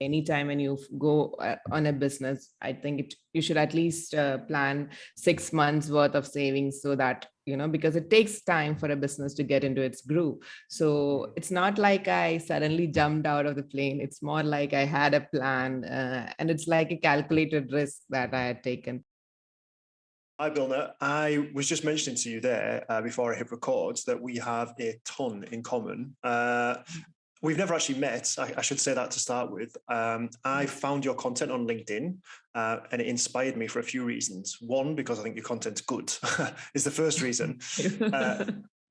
anytime when you go on a business, I think you should at least plan 6 months worth of savings, so that, because it takes time for a business to get into its groove. So it's not like I suddenly jumped out of the plane. It's more like I had a plan, and it's like a calculated risk that I had taken. Hi, Bilna. I was just mentioning to you there before I hit record that we have a ton in common. We've never actually met. I should say that to start with. I found your content on LinkedIn, and it inspired me for a few reasons. One, because I think your content's good, is the first reason.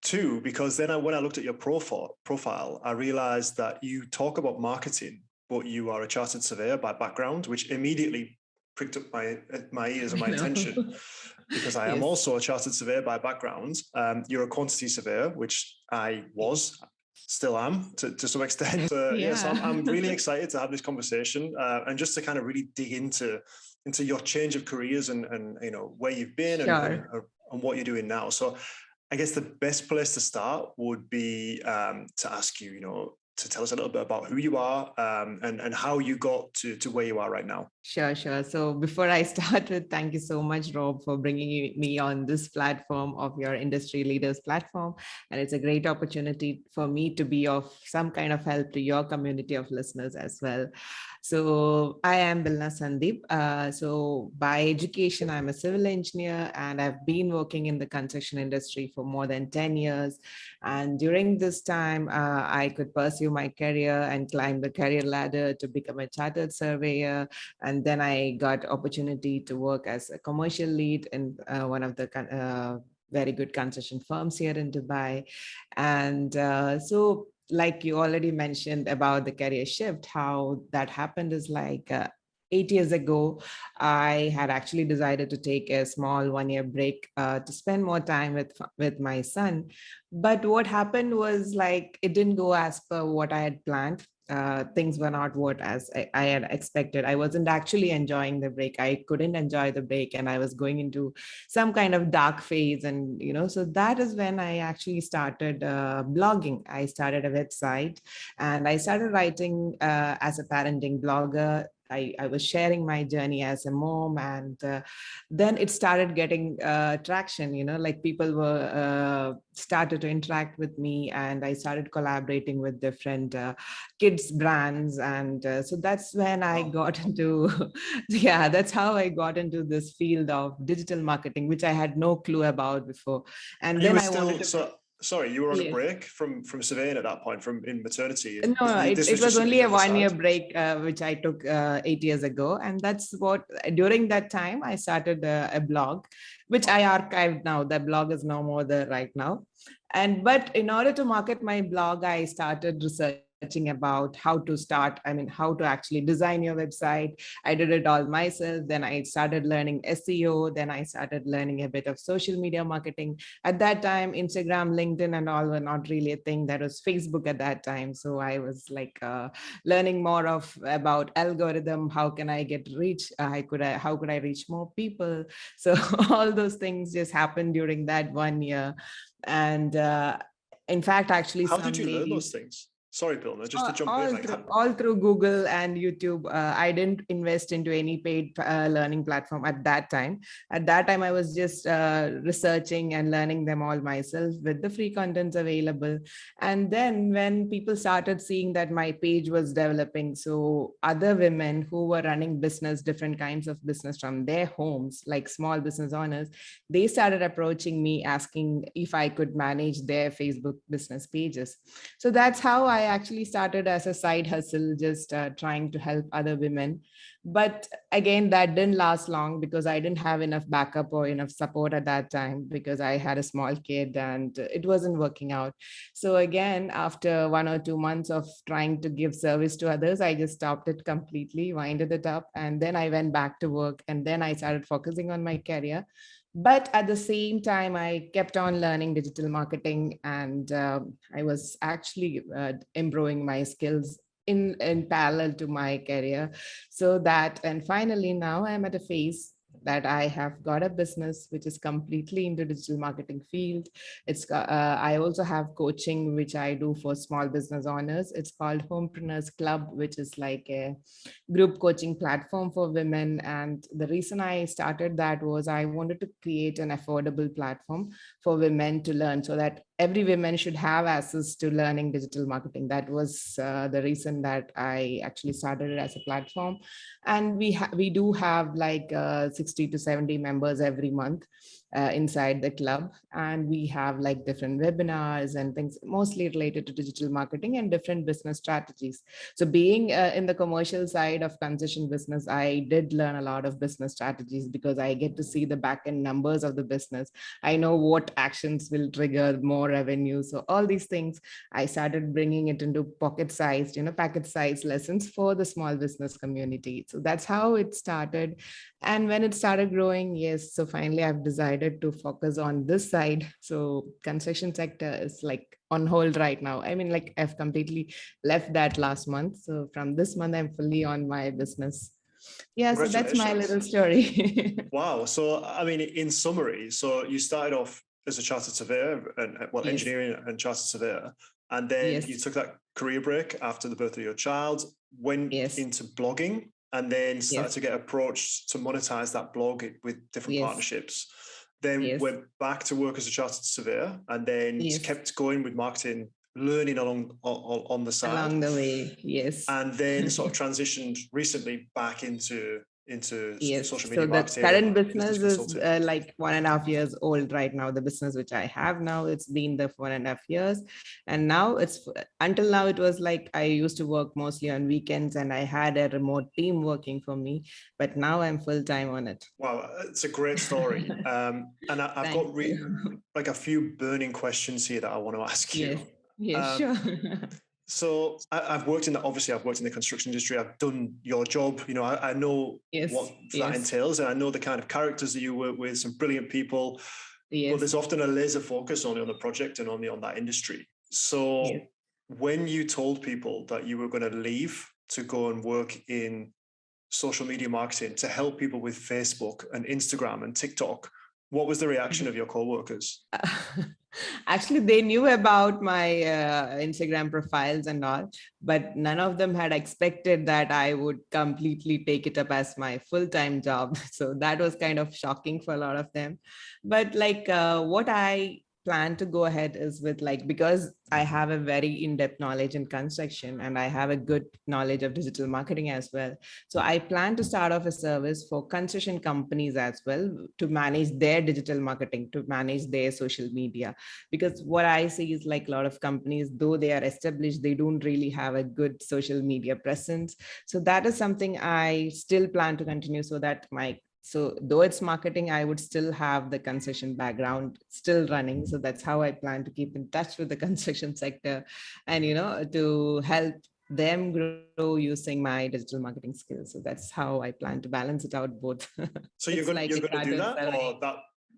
Two, because then when I looked at your profile, I realized that you talk about marketing, but you are a chartered surveyor by background, which immediately pricked up my ears and my attention, because I am also a chartered surveyor by background. You're a quantity surveyor, which I was. Still am to some extent. So I'm really excited to have this conversation and just to kind of really dig into your change of careers and where you've been and what you're doing now. So I guess the best place to start would be to ask you, to tell us a little bit about who you are and how you got to where you are right now. Sure. So before I start with, thank you so much, Rob, for bringing me on this platform of your industry leaders platform. And it's a great opportunity for me to be of some kind of help to your community of listeners as well. So I am Bilna Sandeep. So by education, I'm a civil engineer, and I've been working in the construction industry for more than 10 years. And during this time, I could pursue my career and climb the career ladder to become a chartered surveyor. And then I got opportunity to work as a commercial lead in one of the very good construction firms here in Dubai. And so like you already mentioned about the career shift, how that happened is like 8 years ago, I had actually decided to take a small 1-year break to spend more time with my son. But what happened was like, it didn't go as per what I had planned. Things were not what as I had expected. I wasn't actually enjoying the break. I couldn't enjoy the break, and I was going into some kind of dark phase. And, so that is when I actually started blogging. I started a website, and I started writing as a parenting blogger. I was sharing my journey as a mom, and then it started getting traction, like people were started to interact with me, and I started collaborating with different kids brands. And so that's when I got into, that's how I got into this field of digital marketing, which I had no clue about before. And then I wanted to... Sorry, you were on a break from surveying at that point, from in maternity. No, it was only a 1-year break, which I took 8 years ago. And that's what, during that time, I started a blog, which I archived now. The blog is no more there right now. But in order to market my blog, I started researching about how to actually design your website. I did it all myself. Then I started learning SEO. Then I started learning a bit of social media marketing. At that time, Instagram, LinkedIn, and all were not really a thing. That was Facebook at that time. So I was like learning more about algorithm. How can I get reach? How could I reach more people? So all those things just happened during that 1 year. And in fact, actually, how did you learn those things? Sorry, Bilna, just to jump in. All through Google and YouTube. I didn't invest into any paid learning platform at that time. At that time, I was just researching and learning them all myself with the free contents available. And then when people started seeing that my page was developing, so other women who were running business, different kinds of business from their homes, like small business owners, they started approaching me asking if I could manage their Facebook business pages. So that's how I actually started as a side hustle, just trying to help other women. But again, that didn't last long because I didn't have enough backup or enough support at that time, because I had a small kid and it wasn't working out. So again, after 1 or 2 months of trying to give service to others, I just stopped it completely, winded it up. And then I went back to work, and then I started focusing on my career. But at the same time, I kept on learning digital marketing, and I was actually improving my skills in parallel to my career. So that, and finally now I'm at a phase that I have got a business which is completely into digital marketing field. I also have coaching which I do for small business owners. It's called Homepreneurs Club, which is like a group coaching platform for women. And the reason I started that was I wanted to create an affordable platform for women to learn, so that every woman should have access to learning digital marketing. That was the reason that I actually started it as a platform. And we do have like 60 to 70 members every month inside the club, and we have like different webinars and things mostly related to digital marketing and different business strategies. So being in the commercial side of concession business, I did learn a lot of business strategies because I get to see the back end numbers of the business. I know what actions will trigger more revenue. So all these things, I started bringing it into pocket sized, packet sized lessons for the small business community. So that's how it started. And when it started growing, yes, so finally I've decided to focus on this side. So construction sector is like on hold right now. I mean, like I've completely left that last month. So from this month, I'm fully on my business. Yeah, so that's my Congratulations. little story. Wow. So, I mean, in summary, so you started off as a chartered surveyor and, well, Yes, engineering and chartered surveyor, and then you yes, took that career break after the birth of your child, went yes, into blogging, and then started yes, to get approached to monetize that blog with different yes, partnerships. Then yes, went back to work as a chartered surveyor, and then yes. kept going with marketing, learning along on the side, Along the way, yes. and then sort of transitioned recently back into Yes. social So media the marketing current and business business is consulting. like 1.5 years old right now. The business which I have now, it's been there for 1.5 years. And now until now, it was like I used to work mostly on weekends and I had a remote team working for me. But now I'm full time on it. Wow, it's a great story. And I've Thank got you. like a few burning questions here that I want to ask Yes. you. Yes, Um, sure. so I've worked in obviously I've worked in the construction industry. I've done your job. You know, I know Yes. what that Yes. entails, and I know the kind of characters that you work with. Some brilliant people, but Yes. there's often a laser focus on the project and on that industry. So Yes. when you told people that you were going to leave to go and work in social media marketing to help people with Facebook and Instagram and TikTok, what was the reaction of your coworkers? Actually, they knew about my Instagram profiles and all, but none of them had expected that I would completely take it up as my full-time job. So that was kind of shocking for a lot of them. But like what I plan to go ahead is with, like, because I have a very in-depth knowledge in construction and I have a good knowledge of digital marketing as well. So I plan to start off a service for construction companies as well to manage their digital marketing, to manage their social media. Because what I see is like a lot of companies, though they are established, they don't really have a good social media presence. So that is something I still plan to continue, so that though it's marketing, I would still have the concession background still running. So that's how I plan to keep in touch with the construction sector and, to help them grow using my digital marketing skills. So that's how I plan to balance it out both. So It's like you're a going to do chartered that, survey. or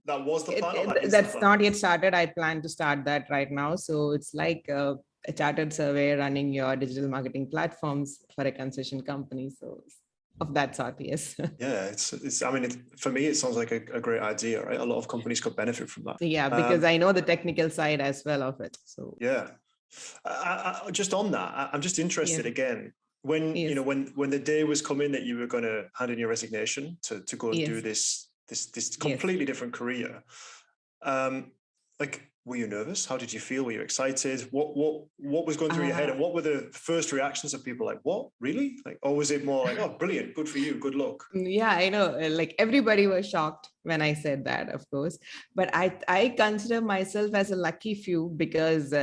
that was the plan, or that is the That's plan? not yet started. I plan to start that right now. So it's like a chartered survey running your digital marketing platforms for a concession company. So of that sort, yes. Yeah, it's. I mean, for me, it sounds like a great idea, right? A lot of companies could benefit from that. Yeah, because I know the technical side as well of it. So Yeah. Just on that, I'm just interested yes, again. When yes, when the day was coming that you were going to hand in your resignation to go and do yes, this yes. completely different career, like, were you nervous? How did you feel? Were you excited? What was going through your head, Uh, and what were the first reactions of people? Like, what, really? Like, or was it more like, oh, brilliant, good for you, good luck? yeah, I know. Like everybody was shocked when I said that, of course. But I consider myself as a lucky few because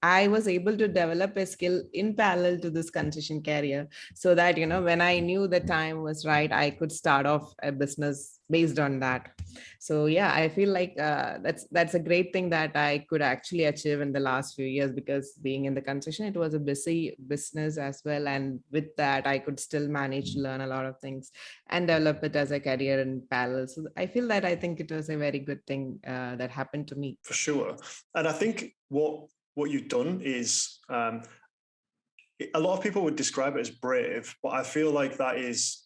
I was able to develop a skill in parallel to this concession career, so that when I knew the time was right, I could start off a business based on that. So yeah, I feel like that's a great thing that I could actually achieve in the last few years, because being in the concession, it was a busy business as well, and with that I could still manage to learn a lot of things and develop it as a career in parallel. So I think it was a very good thing that happened to me. For sure. And I think what you've done is, a lot of people would describe it as brave, but I feel like that is,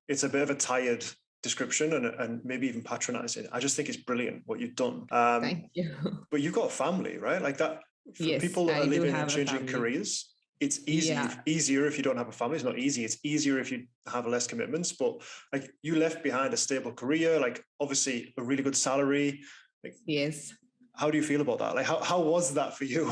it's a bit of a tired description and maybe even patronizing. I just think it's brilliant what you've done. Thank you. But you've got a family, right? Like that, for Yes, people that I are do leaving and have a changing family. careers, it's Yeah. easier if you don't have a family. It's not easy. It's easier if you have less commitments. But like you left behind a stable career, like obviously a really good salary. Like, Yes. how do you feel about that? Like, how was that for you?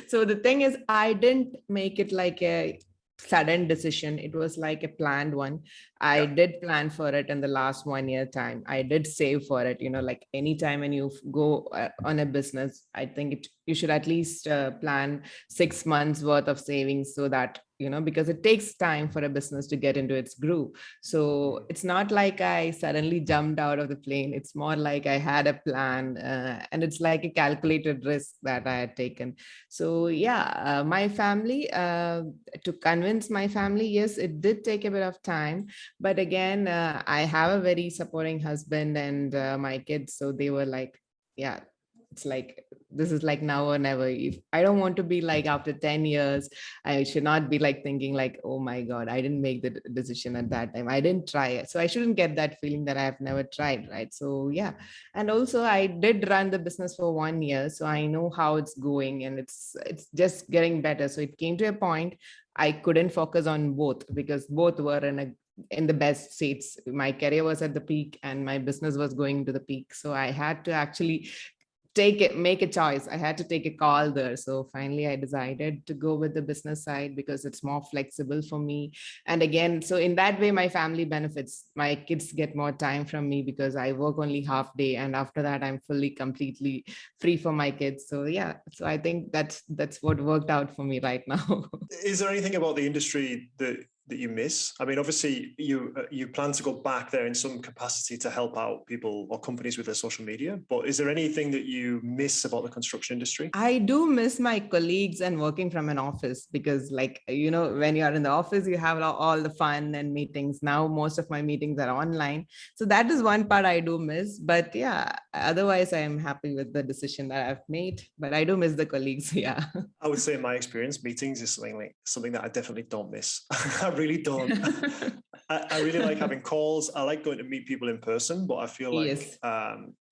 So the thing is, I didn't make it like a sudden decision. It was like a planned one. I Yeah. did plan for it in the last 1 year time. I did save for it. Like anytime when you go on a business, I think you should at least plan 6 months worth of savings, so that because it takes time for a business to get into its groove. So it's not like I suddenly jumped out of the plane. It's more like I had a plan, and it's like a calculated risk that I had taken. So yeah, my family, to convince my family, yes, it did take a bit of time. But again, I have a very supporting husband and my kids. So they were like, yeah, it's like, this is like now or never. If I don't want to be like after 10 years, I should not be like thinking like, oh my God, I didn't make the decision at that time. I didn't try it. So I shouldn't get that feeling that I have never tried. Right. So yeah. And also I did run the business for 1 year. So I know how it's going, and it's just getting better. So it came to a point I couldn't focus on both, because both were in the best states. My career was at the peak and my business was going to the peak. So I had to actually make a choice. I had to take a call there. So finally I decided to go with the business side because it's more flexible for me. And again, so in that way, my family benefits. My kids get more time from me because I work only half day, and after that I'm fully completely free for my kids. So yeah, so I think that's what worked out for me right now. Is there anything about the industry that you miss? I mean, obviously you plan to go back there in some capacity to help out people or companies with their social media, but is there anything that you miss about the construction industry? I do miss my colleagues and working from an office, because like, when you're in the office, you have all the fun and meetings. Now, most of my meetings are online. So that is one part I do miss. But yeah, otherwise I am happy with the decision that I've made, but I do miss the colleagues. Yeah. I would say in my experience, meetings is something that I definitely don't miss. I really don't. I really like having calls. I like going to meet people in person, but I feel like Yes.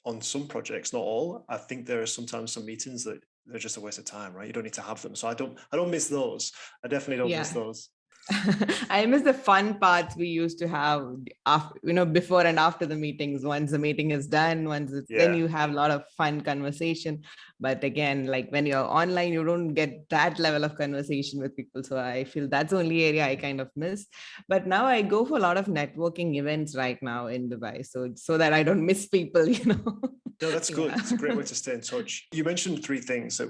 on some projects, not all, I think there are sometimes some meetings that they're just a waste of time, right? You don't need to have them. So I don't miss those. I definitely don't miss Yeah. those. I miss the fun parts we used to have after, before and after the meetings. Once the meeting is done, then Yeah. you have a lot of fun conversation. But again, like when you're online, you don't get that level of conversation with people. So I feel that's the only area I kind of miss. But now I go for a lot of networking events right now in Dubai. So that I don't miss people. No, that's good. Yeah. It's a great way to stay in touch. You mentioned three things that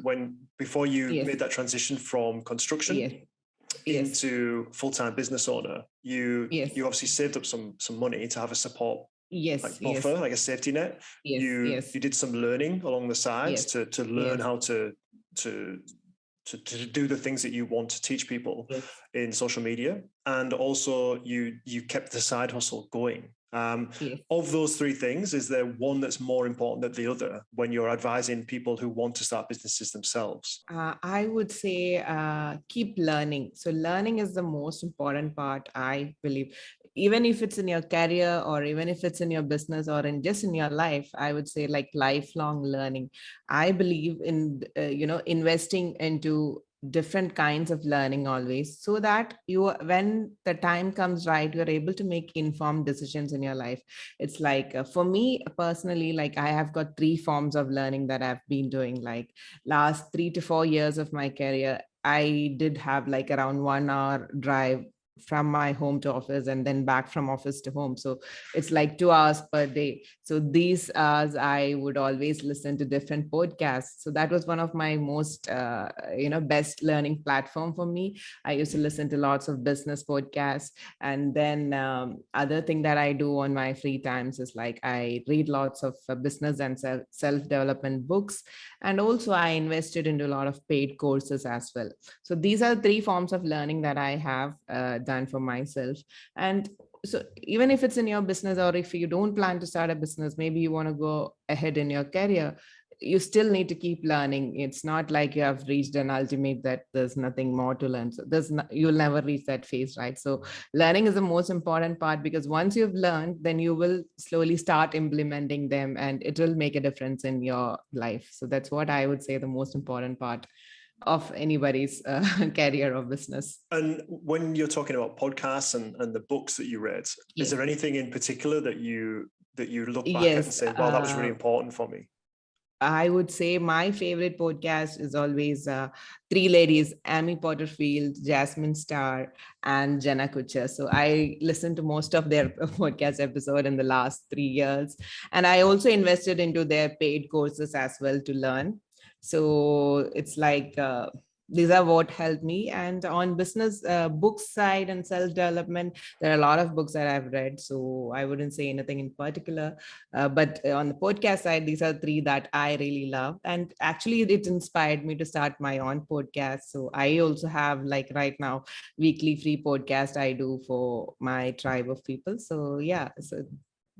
before you Yes. made that transition from construction Yes. Yes. into full-time business owner, you Yes. obviously saved up some money to have a support Yes. like Yes. buffer, like a safety net. Yes. You did some learning along the sides Yes. to learn Yes. how to do the things that you want to teach people Yes. in social media, and also you kept the side hustle going. Yes. Of those three things, is there one that's more important than the other when you're advising people who want to start businesses themselves? I would say keep learning. So, learning is the most important part, I believe. Even if it's in your career, or even if it's in your business, or in just in your life, I would say like lifelong learning. I believe in, investing into different kinds of learning always, so that when the time comes right, you're able to make informed decisions in your life. It's like, for me personally, like I have got three forms of learning that I've been doing. Like last 3 to 4 years of my career, I did have like around 1 hour drive from my home to office, and then back from office to home. So it's like 2 hours per day. So these hours I would always listen to different podcasts. So that was one of my most best learning platform for me. I used to listen to lots of business podcasts. And then other thing that I do on my free times is like I read lots of business and self-development books. And also I invested into a lot of paid courses as well. So these are three forms of learning that I have done for myself. And so even if it's in your business, or if you don't plan to start a business, maybe you want to go ahead in your career, you still need to keep learning. It's not like you have reached an ultimate that there's nothing more to learn. So you'll never reach that phase, right? So learning is the most important part, because once you've learned, then you will slowly start implementing them and it will make a difference in your life. So that's what I would say the most important part of anybody's career or business. And when you're talking about podcasts and the books that you read, is there anything in particular that you look back at and Yes. say, wow, that was really important for me? I would say my favorite podcast is always three ladies, Amy Potterfield, Jasmine Starr, and Jenna Kutcher. So I listened to most of their podcast episode in the last 3 years. And I also invested into their paid courses as well to learn. So it's like, these are what helped me. And on business book side and self-development, there are a lot of books that I've read. So I wouldn't say anything in particular. But on the podcast side, these are three that I really love. And actually, it inspired me to start my own podcast. So I also have, like right now, weekly free podcast I do for my tribe of people. So yeah, so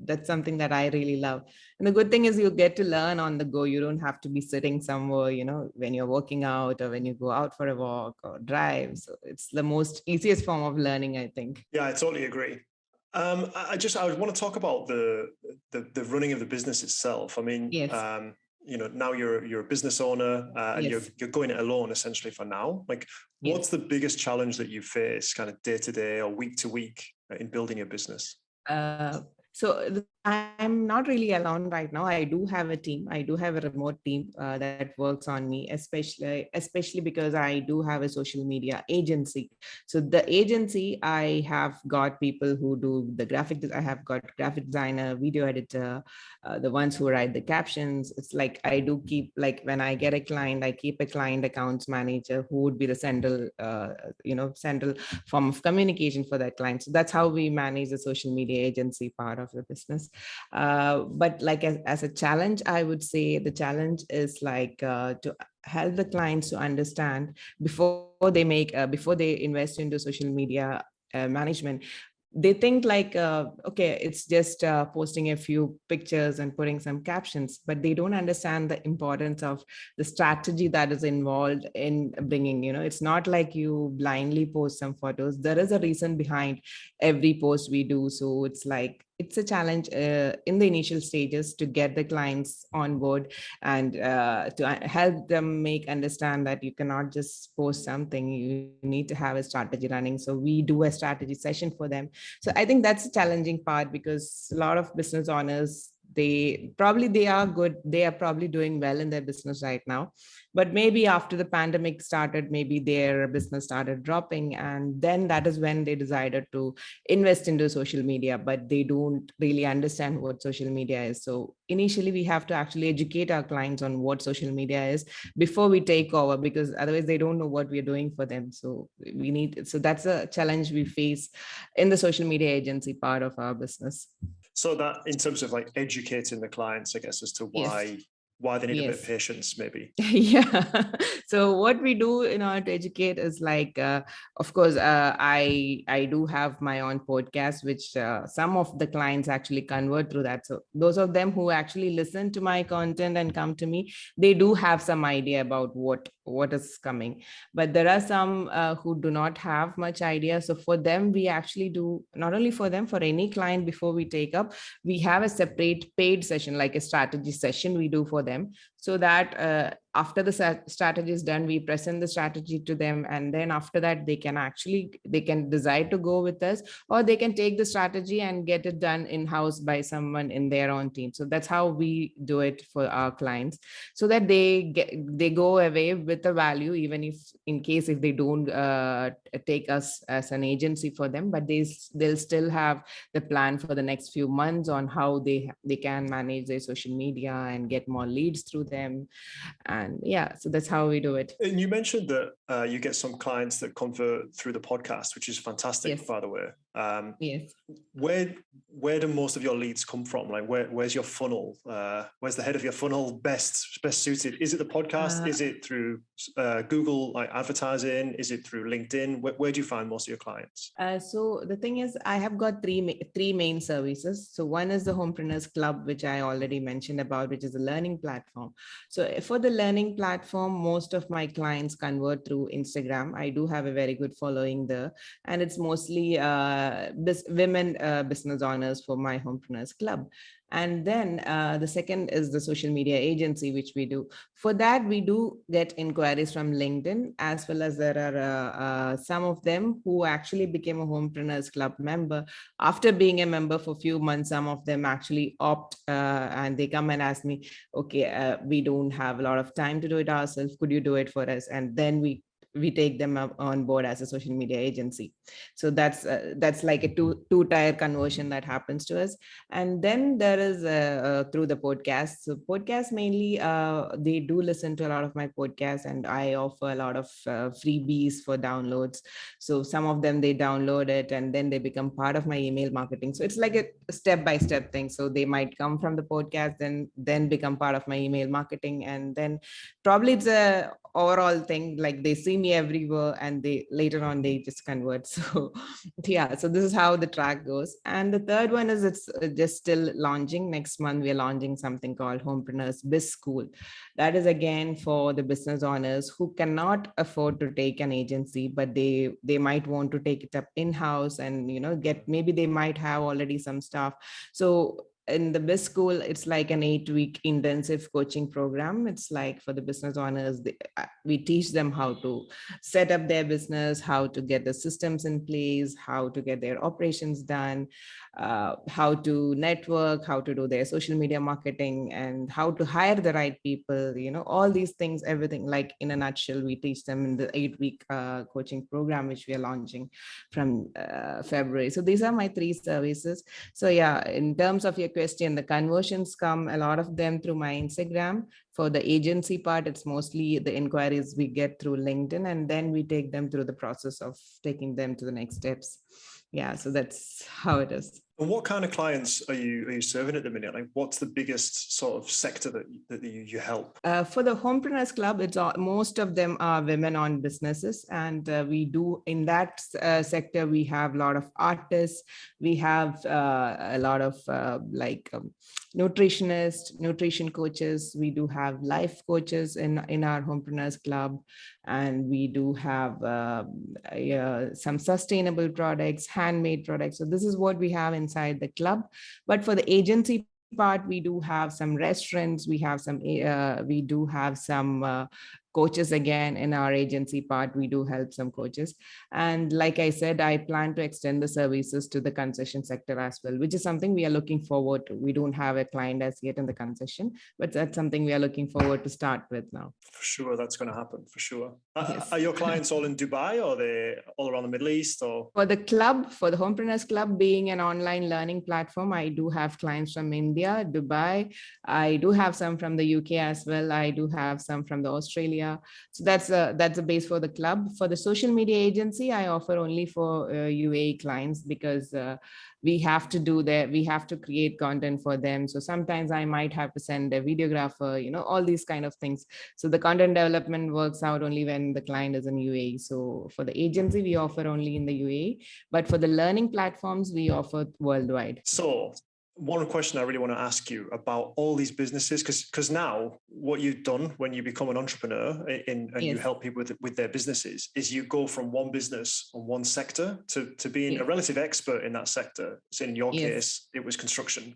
that's something that I really love. And the good thing is you get to learn on the go. You don't have to be sitting somewhere, when you're working out or when you go out for a walk or drive. So it's the most easiest form of learning, I think. Yeah, I totally agree. I want to talk about the running of the business itself. I mean, Yes. Now you're a business owner and Yes. you're going it alone essentially for now. Like, what's the biggest challenge that you face kind of day to day or week to week in building your business? So I'm not really alone right now. I do have a team. I do have a remote team that works on me, especially because I do have a social media agency. So the agency, I have got people who do the I have got graphic designer, video editor, the ones who write the captions. It's like I do keep, like when I get a client, I keep a client accounts manager who would be the central form of communication for that client. So that's how we manage the social media agency part of the business. But like as a challenge, I would say the challenge is like to help the clients to understand before they invest into social media management. They think like, okay, it's just posting a few pictures and putting some captions, but they don't understand the importance of the strategy that is involved in bringing, it's not like you blindly post some photos. There is a reason behind every post we do. So it's a challenge in the initial stages to get the clients on board and to help them understand that you cannot just post something. You need to have a strategy running. So we do a strategy session for them. So I think that's a challenging part, because a lot of business owners, they are good, they are probably doing well in their business right now, but maybe after the pandemic started, maybe their business started dropping, and then that is when they decided to invest into social media, but they don't really understand what social media is. So initially we have to actually educate our clients on what social media is before we take over, because otherwise they don't know what we're doing for them. So that's a challenge we face in the social media agency part of our business. So that in terms of like educating the clients, I guess, as to why they need a bit of patience, maybe. Yeah. So what we do in order to educate is like, of course, I do have my own podcast, which some of the clients actually convert through that. So those of them who actually listen to my content and come to me, they do have some idea about what is coming. But there are some who do not have much idea. So for them, we actually do, not only for them, for any client before we take up, we have a separate paid session, like a strategy session we do for them, so that after the strategy is done, we present the strategy to them, and then after that they can decide to go with us, or they can take the strategy and get it done in-house by someone in their own team. So that's how we do it for our clients, so that they go away with the value, even if in case if they don't take us as an agency for them, but they'll still have the plan for the next few months on how they can manage their social media and get more leads through them. And yeah, so that's how we do it. And you mentioned that you get some clients that convert through the podcast, which is fantastic, Yes. by the way. Yes. Where do most of your leads come from? Like where's your funnel? Where's the head of your funnel best suited? Is it the podcast? Is it through Google like advertising? Is it through LinkedIn? Where do you find most of your clients? So the thing is, I have got three main services. So one is the Homepreneurs Club, which I already mentioned about, which is a learning platform. So for the learning platform, most of my clients convert through Instagram. I do have a very good following there, and it's mostly women business owners for my Homepreneurs Club. And then the second is the social media agency, which we do. For that, we do get inquiries from LinkedIn, as well as there are some of them who actually became a Homepreneurs Club member. After being a member for a few months, some of them actually opt and they come and ask me, okay, we don't have a lot of time to do it ourselves. Could you do it for us? And then we take them up on board as a social media agency. So that's like a two-tier conversion that happens to us. And then there is through the podcast. So podcast mainly, they do listen to a lot of my podcasts, and I offer a lot of freebies for downloads. So some of them, they download it and then they become part of my email marketing. So it's like a step-by-step thing. So they might come from the podcast, then become part of my email marketing, and then probably it's a overall thing, like they see me everywhere and they later on they just convert. So yeah, so this is how the track goes. And the third one is, it's just still launching. Next month we're launching something called Homepreneurs Biz School. That is again for the business owners who cannot afford to take an agency, but they might want to take it up in-house, and get, maybe they might have already some staff. So in the Biz School, it's like an 8-week intensive coaching program. It's like for the business owners, we teach them how to set up their business, how to get the systems in place, how to get their operations done, how to network, how to do their social media marketing, and how to hire the right people, all these things, everything, like in a nutshell, we teach them in the 8-week coaching program, which we are launching from February. So these are my three services. So yeah, in terms of your question, the conversions come, a lot of them through my Instagram. For the agency part, it's mostly the inquiries we get through LinkedIn, and then we take them through the process of taking them to the next steps. Yeah, so that's how it is. And what kind of clients are you serving at the minute? Like, what's the biggest sort of sector that you help? For the Homepreneurs Club, it's most of them are women-owned businesses, and we do in that sector. We have a lot of artists. We have a lot of nutritionists, nutrition coaches. We do have life coaches in our Homepreneurs Club, and we do have some sustainable products, handmade products. So this is what we have inside the club. But for the agency part, we do have some restaurants, we do have some coaches. Again, in our agency part, we do help some coaches. And like I said, I plan to extend the services to the concession sector as well, which is something we are looking forward to. We don't have a client as yet in the concession, but that's something we are looking forward to start with now. For sure, that's going to happen, for sure. Yes. Are your clients all in Dubai, or are they all around the Middle East? Or for the club, for the Homepreneurs Club being an online learning platform, I do have clients from India, Dubai. I do have some from the UK as well. I do have some from the Australia. So that's a base for the club. For the social media agency, I offer only for UAE clients, because we have to create content for them. So sometimes I might have to send a videographer, all these kind of things. So the content development works out only when the client is in UAE. So for the agency, we offer only in the UAE, but for the learning platforms, we offer worldwide. So one question I really want to ask you about all these businesses, because now what you've done when you become an entrepreneur and yes, you help people with their businesses, is you go from one business or one sector to being a relative expert in that sector. So in your case, it was construction.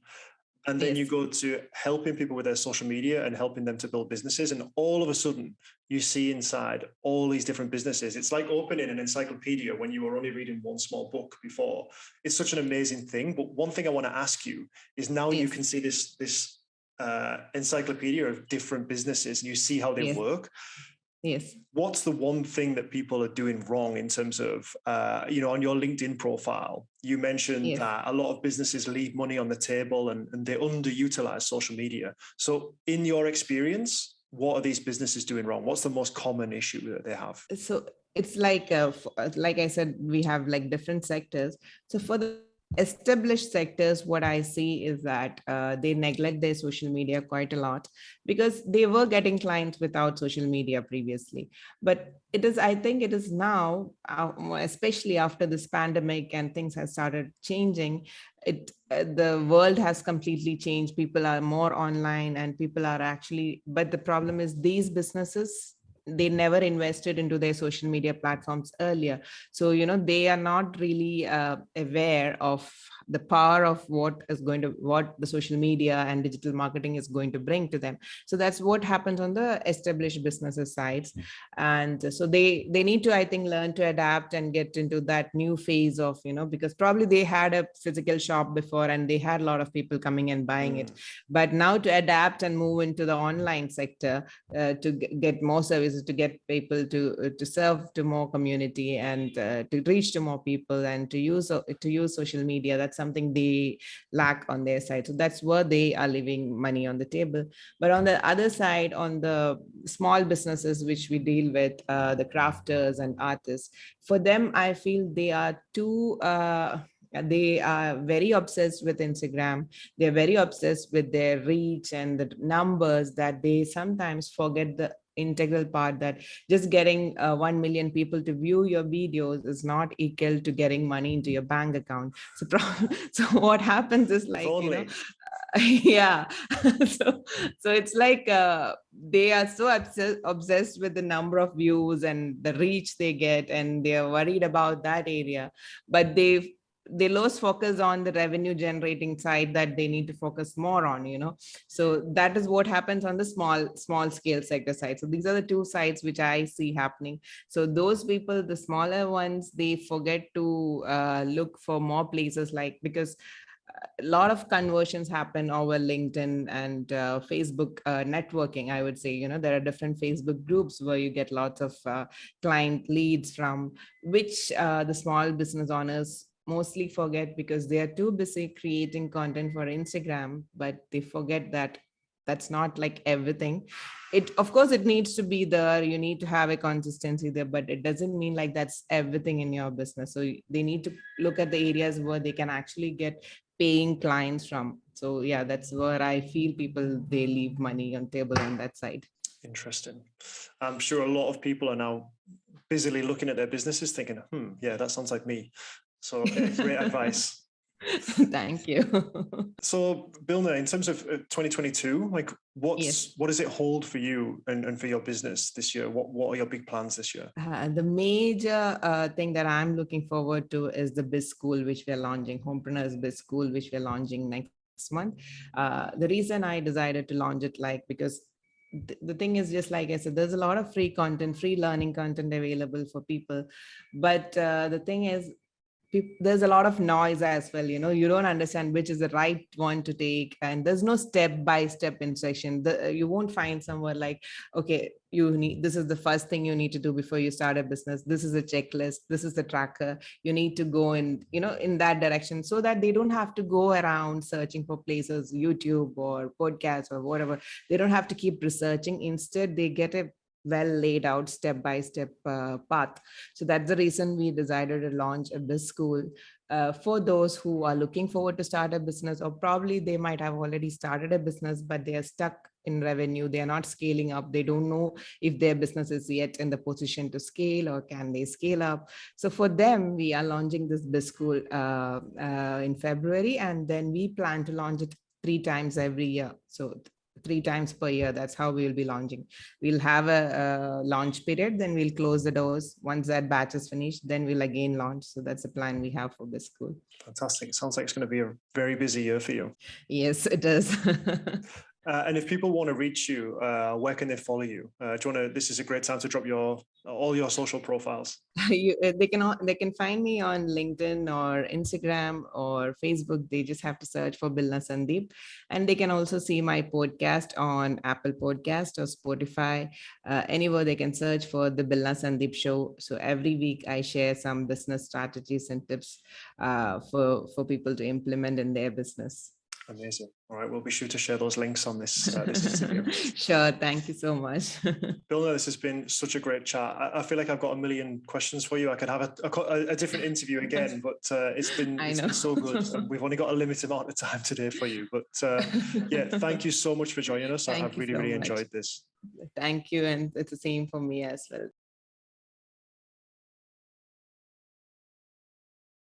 And then you go to helping people with their social media and helping them to build businesses. And all of a sudden, you see inside all these different businesses. It's like opening an encyclopedia when you were only reading one small book before. It's such an amazing thing. But one thing I want to ask you is, now you can see this encyclopedia of different businesses, and you see how they work. Yes. What's the one thing that people are doing wrong in terms of, on your LinkedIn profile, you mentioned that a lot of businesses leave money on the table and they underutilize social media. So in your experience, what are these businesses doing wrong? What's the most common issue that they have? So it's like like I said, we have like different sectors. So for the established sectors, what I see is that they neglect their social media quite a lot, because they were getting clients without social media previously. But it is, I think it is now, especially after this pandemic and things have started changing, the world has completely changed. People are more online, and people are actually, but the problem is these businesses, they never invested into their social media platforms earlier. So they are not really aware of the power of what the social media and digital marketing is going to bring to them. So that's what happens on the established businesses sides. And so they need to, I think, learn to adapt and get into that new phase of, because probably they had a physical shop before and they had a lot of people coming and buying it. But now to adapt and move into the online sector, to get more services, to get people to serve to more community, and to reach to more people, and to use social media, that's something they lack on their side. So that's where they are leaving money on the table. But on the other side, on the small businesses which we deal with, the crafters and artists, for them I feel they are too they are very obsessed with Instagram. They're very obsessed with their reach and the numbers, that they sometimes forget the integral part, that just getting 1 million people to view your videos is not equal to getting money into your bank account. So, so what happens is, If like, only. yeah. so so it's like they are so obsessed with the number of views and the reach they get, and they're worried about that area. But they lose focus on the revenue generating side, that they need to focus more on. So that is what happens on the small scale sector side. So these are the two sides which I see happening. So those people, the smaller ones, they forget to look for more places, like, because a lot of conversions happen over LinkedIn and Facebook networking, I would say. There are different Facebook groups where you get lots of client leads from, which the small business owners mostly forget, because they are too busy creating content for Instagram. But they forget that that's not like everything. It, of course, it needs to be there, you need to have a consistency there, but it doesn't mean like that's everything in your business. So they need to look at the areas where they can actually get paying clients from. So yeah, that's where I feel people, they leave money on table on that side. Interesting. I'm sure a lot of people are now busily looking at their businesses thinking, yeah, that sounds like me. So, okay, great advice. Thank you. So, Bilna, in terms of 2022, like what Yes. does it hold for you and for your business this year? What are your big plans this year? The major thing that I'm looking forward to is the Biz School, which we're launching, Homepreneurs Biz School, which we're launching next month. The reason I decided to launch it, like, because the thing is, just like I said, there's a lot of free content, free learning content available for people. But the thing is, there's a lot of noise as well. You don't understand which is the right one to take, and there's no step by step instruction. You won't find somewhere like, okay, this is the first thing you need to do before you start a business, this is a checklist, this is the tracker, you need to go in, in that direction, so that they don't have to go around searching for places, YouTube or podcasts or whatever. They don't have to keep researching. Instead, they get a well laid out step by step path. So that's the reason we decided to launch a biz school for those who are looking forward to start a business, or probably they might have already started a business, but they are stuck in revenue. They are not scaling up. They don't know if their business is yet in the position to scale, or can they scale up. So for them, we are launching this biz school in February, and then we plan to launch it 3 times every year. So 3 times per year, that's how we will be launching. We'll have a launch period, then we'll close the doors. Once that batch is finished, then we'll again launch. So that's the plan we have for this school. Fantastic. It sounds like it's going to be a very busy year for you. Yes, it is. And if people want to reach you, where can they follow you? Do you want to? This is a great time to drop all your social profiles. They can find me on LinkedIn or Instagram or Facebook. They just have to search for Bilna Sandeep, and they can also see my podcast on Apple Podcast or Spotify. Anywhere they can search for the Bilna Sandeep Show. So every week I share some business strategies and tips for people to implement in their business. Amazing. All right, we'll be sure to share those links on this interview. Sure. Thank you so much. Bilna, this has been such a great chat. I feel like I've got a million questions for you. I could have a different interview again, but it's been so good. And we've only got a limited amount of time today for you. But yeah, thank you so much for joining us. I have really, really enjoyed this. Thank you. And it's the same for me as well.